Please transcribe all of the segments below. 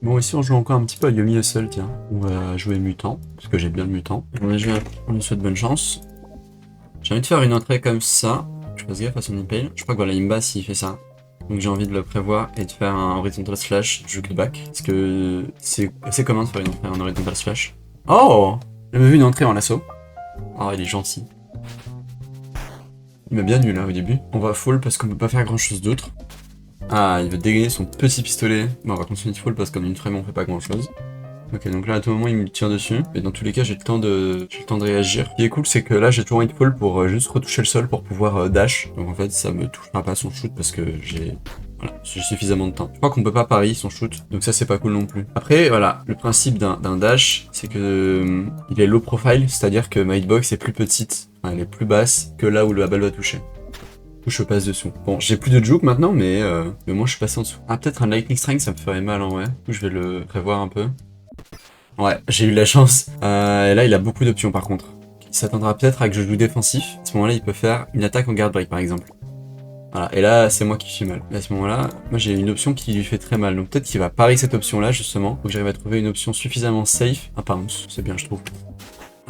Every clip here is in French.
Bon, ici on joue encore un petit peu à Yumi Hustle, tiens. On va jouer mutant, parce que j'ai bien le mutant. On lui souhaite bonne chance. J'ai envie de faire une entrée comme ça. Je passe gaffe à son impale. Je crois que voilà, il me bat s'il fait ça. Donc j'ai envie de le prévoir et de faire un horizontal slash juke back. Parce que c'est assez commun de faire une entrée en horizontal slash. Oh! J'ai vu une entrée en lasso. Oh, il est gentil. Il m'a bien eu là au début. On va full parce qu'on peut pas faire grand chose d'autre. Ah, il veut dégainer son petit pistolet. Bon, on va continuer de full parce qu'en une frame on fait pas grand chose. Ok, donc là à tout moment il me tire dessus. Et dans tous les cas j'ai le temps de réagir. Ce qui est cool c'est que là j'ai toujours envie de full pour juste retoucher le sol pour pouvoir dash. Donc en fait ça me touchera pas son shoot parce que j'ai suffisamment de temps. Je crois qu'on peut pas pari son shoot, donc ça c'est pas cool non plus. Après voilà, le principe d'un dash c'est que il est low profile, c'est-à-dire que ma hitbox est plus petite, enfin, elle est plus basse que là où la balle va toucher. Du coup, je passe dessous. Bon, j'ai plus de juke maintenant, mais moi je suis passé en dessous. Ah, peut-être un lightning strike, ça me ferait mal en vrai. Du coup, je vais le prévoir un peu. Ouais, j'ai eu de la chance. Et là, il a beaucoup d'options par contre. Il s'attendra peut-être à que je joue défensif. À ce moment-là, il peut faire une attaque en guard break par exemple. Voilà, et là, c'est moi qui suis mal. Et à ce moment-là, moi j'ai une option qui lui fait très mal. Donc peut-être qu'il va parier cette option-là, justement. Faut que j'arrive à trouver une option suffisamment safe. Un pounce, c'est bien, je trouve.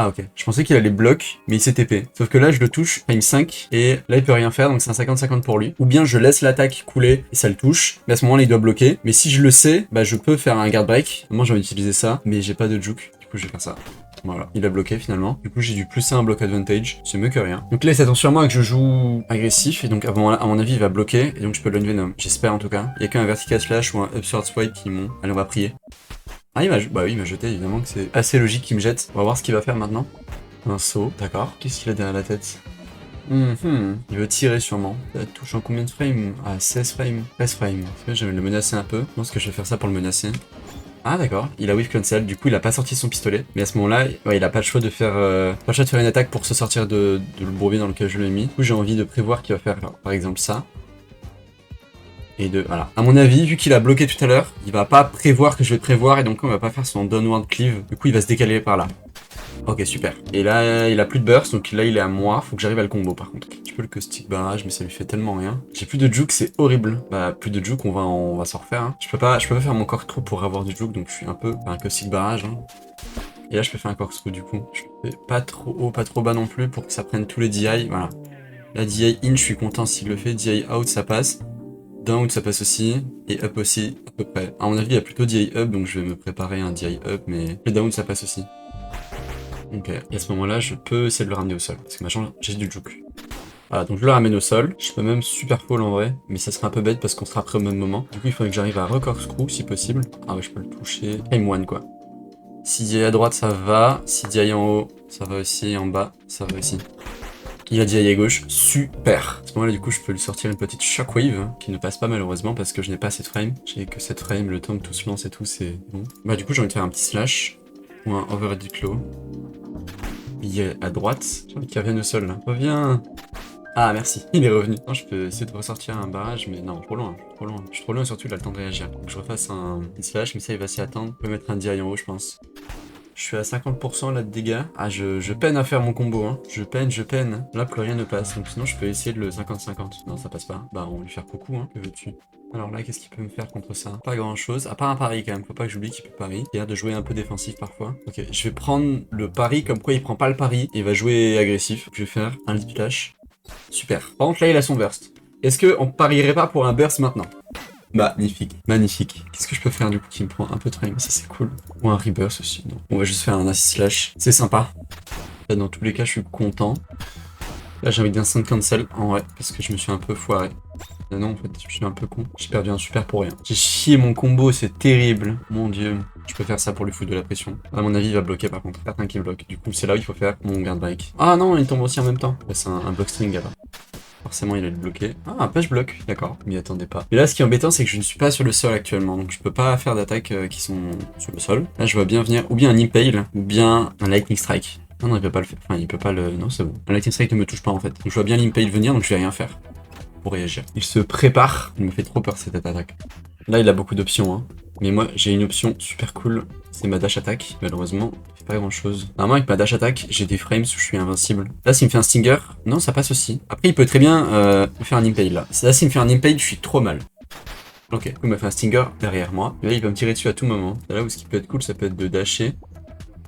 Ah ok, je pensais qu'il allait bloc, mais il s'est TP. Sauf que là je le touche, frame 5, et là il peut rien faire, donc c'est un 50-50 pour lui. Ou bien je laisse l'attaque couler, et ça le touche, mais à ce moment là il doit bloquer. Mais si je le sais, bah je peux faire un guard break. Moi j'ai envie d'utiliser ça, mais j'ai pas de juke, du coup je vais faire ça. Voilà, il a bloqué finalement. Du coup j'ai du +1 block advantage, c'est mieux que rien. Donc là il s'attend sûrement à que je joue agressif, et donc à mon avis il va bloquer, et donc je peux l'unvenom. J'espère en tout cas. Il y a qu'un vertical slash ou un upsword swipe qui m'ont... Allez on va prier. Ah bah oui, il m'a jeté, évidemment que c'est assez logique qu'il me jette. On va voir ce qu'il va faire maintenant. Un saut, d'accord. Qu'est-ce qu'il a derrière la tête? Il veut tirer sûrement. Ça touche en combien de frames? Ah, 16 frames. 13 frames. Je vais le menacer un peu. Je pense que je vais faire ça pour le menacer. Ah d'accord, il a whiff cancel, du coup il a pas sorti son pistolet. Mais à ce moment-là, ouais, il a pas le choix de faire une attaque pour se sortir de le bourbier dans lequel je l'ai mis. Du coup j'ai envie de prévoir qu'il va faire par exemple ça. Et voilà. À mon avis, vu qu'il a bloqué tout à l'heure, il va pas prévoir que je vais prévoir et donc on va pas faire son downward cleave. Du coup, il va se décaler par là. Ok, super. Et là, il a plus de burst, donc là, il est à moi. Faut que j'arrive à le combo par contre. Je peux le caustic barrage, mais ça lui fait tellement rien. J'ai plus de juke, c'est horrible. Bah, plus de juke, on va s'en refaire. Hein. Je peux pas faire mon corkscrew pour avoir du juke, donc je suis un peu un caustic barrage. Hein. Et là, je peux faire un corkscrew du coup. Je fais pas trop haut, pas trop bas non plus pour que ça prenne tous les DI. Voilà. La DI in, je suis content s'il le fait. DI out, ça passe. Down ça passe aussi, et up aussi, à peu près. À mon avis, il y a plutôt DI up, donc je vais me préparer un DI up, mais le down ça passe aussi. Ok, et à ce moment-là, je peux essayer de le ramener au sol, parce que machin, j'ai du juke. Voilà, donc je le ramène au sol, je peux même super fall en vrai, mais ça serait un peu bête parce qu'on sera prêt au même moment. Du coup, il faudrait que j'arrive à recorkscrew si possible. Ah ouais, je peux le toucher. Frame 1 quoi. Si DI à droite, ça va. Si DI en haut, ça va aussi. En bas, ça va aussi. Il a DI à gauche, super. À ce moment-là, du coup, je peux lui sortir une petite shockwave, hein, qui ne passe pas malheureusement parce que je n'ai pas cette frame. J'ai que cette frame, le temps que tout se lance et tout, c'est bon. Bah, du coup, j'ai envie de faire un petit slash ou un overhead claw. Il est à droite. J'ai envie qu'il revienne au sol là. Reviens! Ah, merci, il est revenu. Non, je peux essayer de ressortir un barrage, mais non, trop loin, trop loin. Je suis trop loin et surtout, il a le temps de réagir. Donc, je refasse un slash, mais ça, il va s'y attendre. Je peux mettre un DI en haut, je pense. Je suis à 50% là de dégâts. Ah, je peine à faire mon combo, hein. Je peine. Là, plus rien ne passe. Donc sinon, je peux essayer de le 50-50. Non, ça passe pas. Bah, on va lui faire coucou, hein. Que veux-tu? Alors là, qu'est-ce qu'il peut me faire contre ça? Pas grand-chose. À part un pari, quand même. Faut pas que j'oublie qu'il peut pari. Il a l'air de jouer un peu défensif parfois. Ok, je vais prendre le pari comme quoi il prend pas le pari. Et va jouer agressif. Je vais faire un lead flash. Super. Par contre, là, il a son burst. Est-ce qu'on parierait pas pour un burst maintenant? Magnifique, magnifique. Qu'est-ce que je peux faire du coup qui me prend un peu de frame? Ça c'est cool. Ou un rebirth aussi. Non. On va juste faire un acid slash. C'est sympa. Là, dans tous les cas, je suis content. Là, j'ai envie d'instant cancel en vrai, parce que je me suis un peu foiré. Non, en fait, je suis un peu con. J'ai perdu un super pour rien. J'ai chié mon combo, c'est terrible. Mon dieu. Je peux faire ça pour lui foutre de la pression. À mon avis, il va bloquer par contre. Certain qu'il bloque. Du coup, c'est là où il faut faire mon guard break. Ah non, il tombe aussi en même temps. Là, c'est un block string alors. Forcément, il allait le bloquer. Ah, un push block, d'accord. M'y attendais pas. Mais là, ce qui est embêtant, c'est que je ne suis pas sur le sol actuellement. Donc, je peux pas faire d'attaques qui sont sur le sol. Là, je vois bien venir ou bien un impale, ou bien un lightning strike. Non, il peut pas le faire. Enfin, il peut pas le... Non, c'est bon. Un lightning strike ne me touche pas, en fait. Donc, je vois bien l'impale venir, donc je vais rien faire pour réagir. Il se prépare. Il me fait trop peur, cette attaque. Là, il a beaucoup d'options, hein. Mais moi, j'ai une option super cool. C'est ma dash attack. Malheureusement, il fait pas grand chose. Normalement, avec ma dash attack, j'ai des frames où je suis invincible. Là, s'il me fait un stinger, non, ça passe aussi. Après, il peut très bien me faire un impale là. Là, s'il me fait un impale, je suis trop mal. Ok, du coup, il m'a fait un stinger derrière moi. Et là, il va me tirer dessus à tout moment. Et là où ce qui peut être cool, ça peut être de dasher.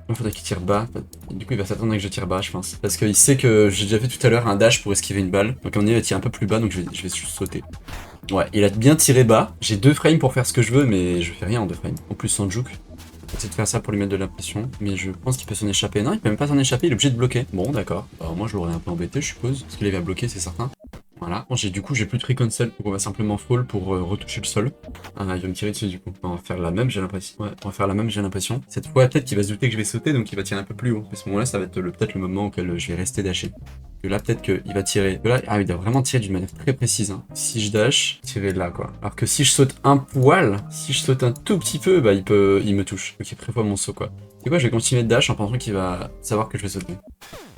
Il faudrait qu'il tire bas. Et du coup, il va s'attendre à que je tire bas, je pense. Parce qu'il sait que j'ai déjà fait tout à l'heure un dash pour esquiver une balle. Donc, à mon avis, il va tirer un peu plus bas, donc je vais juste sauter. Ouais, il a bien tiré bas. J'ai 2 frames pour faire ce que je veux, mais je fais rien en 2 frames. En plus, sans juke. Essayer de faire ça pour lui mettre de la pression, mais je pense qu'il peut s'en échapper. Non, il peut même pas s'en échapper, il est obligé de bloquer. Bon, d'accord. Bah, moi, je l'aurais un peu embêté, je suppose. Parce qu'il avait à bloquer, c'est certain. Voilà. Bon, du coup, j'ai plus de free cancel, donc on va simplement fall pour retoucher le sol. Ah, il va me tirer dessus, du coup. On va faire la même, j'ai l'impression. Ouais, on va faire la même, j'ai l'impression. Cette fois, peut-être qu'il va se douter que je vais sauter, donc il va tirer un peu plus haut. À ce moment-là, ça va être peut-être le moment auquel je vais rester dashé. Que là, peut-être qu'il va tirer. Là, ah, il doit vraiment tirer d'une manière très précise. Hein. Si je dash, tirer de là, quoi. Alors que si je saute un poil, si je saute un tout petit peu, bah, il me touche. Donc il prévoit mon saut, quoi. C'est quoi, je vais continuer de dash en pensant qu'il va savoir que je vais sauter.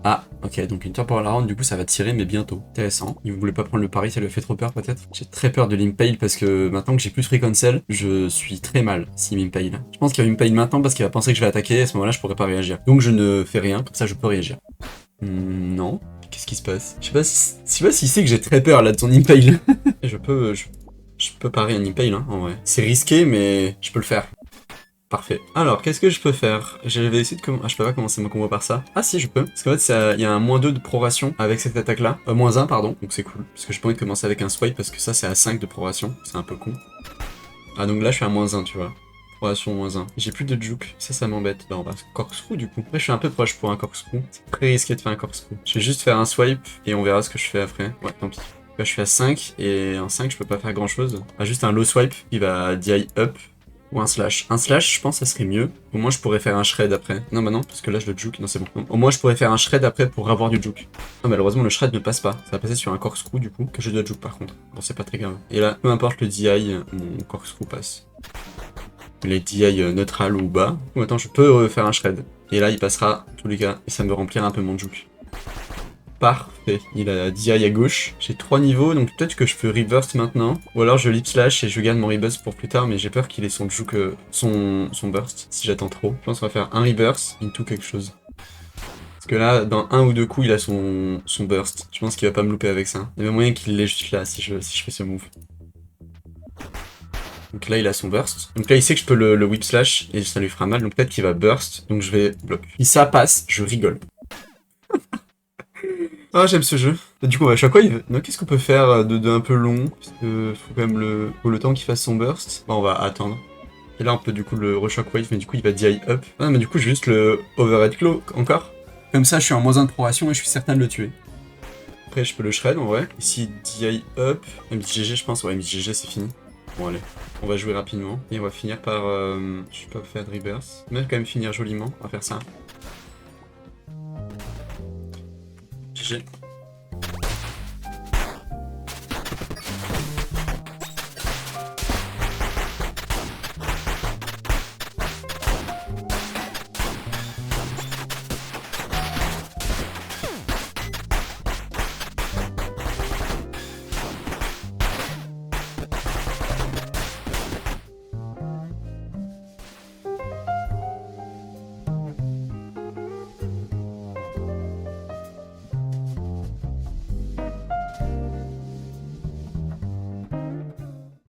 Ah, ok, donc une temporal round, du coup ça va tirer, mais bientôt. Intéressant. Il voulait pas prendre le pari, ça lui a fait trop peur peut-être. J'ai très peur de l'impale parce que maintenant que j'ai plus de free cancel, je suis très mal s'il m'impale. Je pense qu'il va m'impale maintenant parce qu'il va penser que je vais attaquer, et à ce moment-là je pourrais pas réagir. Donc je ne fais rien, comme ça je peux réagir. Non. Qu'est-ce qui se passe? Je sais pas s'il sait que j'ai très peur là de son impale. je peux parer un impale, hein, en vrai. C'est risqué, mais je peux le faire. Parfait. Alors, qu'est-ce que je peux faire? Je vais essayer de commencer... Ah, je peux pas commencer mon combo par ça. Ah si, je peux. Parce qu'en fait, il y a un -2 de proration avec cette attaque-là. -1, pardon. Donc c'est cool. Parce que j'ai pas envie de commencer avec un swipe, parce que ça, c'est à 5 de proration. C'est un peu con. Ah, donc là, je suis à -1, tu vois. Proration -1. J'ai plus de juke. Ça m'embête. Bah, on va corkscrew, du coup. Après, je suis un peu proche pour un corkscrew. C'est très risqué de faire un corkscrew. Je vais juste faire un swipe, et on verra ce que je fais après. Ouais, tant pis. Là, je suis à 5, et en 5, je peux pas faire grand-chose. Ah, juste un low swipe, qui va DI up. Ou un slash. Un slash, je pense que ça serait mieux. Au moins, je pourrais faire un shred après. Non, bah non, parce que là, je le juke. Non, c'est bon. Non. Au moins, je pourrais faire un shred après pour avoir du juke. Non, malheureusement, le shred ne passe pas. Ça va passer sur un corkscrew, du coup, que je dois juke par contre. Bon, c'est pas très grave. Et là, peu importe le DI, mon corkscrew passe. Les DI neutral ou bas. Ou attends, je peux faire un shred. Et là, il passera, en tous les cas. Et ça me remplira un peu mon juke. Parfait, il a DI à gauche. J'ai 3 niveaux, donc peut-être que je peux reverse maintenant. Ou alors je lip slash et je gagne mon reburst pour plus tard, mais j'ai peur qu'il ait son juke, son burst, si j'attends trop. Je pense qu'on va faire un reverse into quelque chose. Parce que là, dans un ou deux coups, il a son burst. Je pense qu'il va pas me louper avec ça. Il y a même moyen qu'il l'ait juste là, si je fais ce move. Donc là, il a son burst. Donc là, il sait que je peux le whip slash et ça lui fera mal, donc peut-être qu'il va burst. Donc je vais bloc. Si ça passe, je rigole. Ah, j'aime ce jeu. Et du coup, à chaque fois, qu'est-ce qu'on peut faire de un peu long? Parce que faut quand même faut le temps qu'il fasse son burst. Bon, on va attendre. Et là, on peut du coup le re-shockwave, mais du coup, il va DI up. Ah, mais du coup, j'ai juste le overhead claw encore. Comme ça, je suis en -1 de proration et je suis certain de le tuer. Après, je peux le shred en vrai. Ici, DI up. MTGG, je pense. Ouais, MTGG, c'est fini. Bon, allez. On va jouer rapidement. Et on va finir par... je peux pas faire de reverse. On va quand même finir joliment. On va faire ça. GG.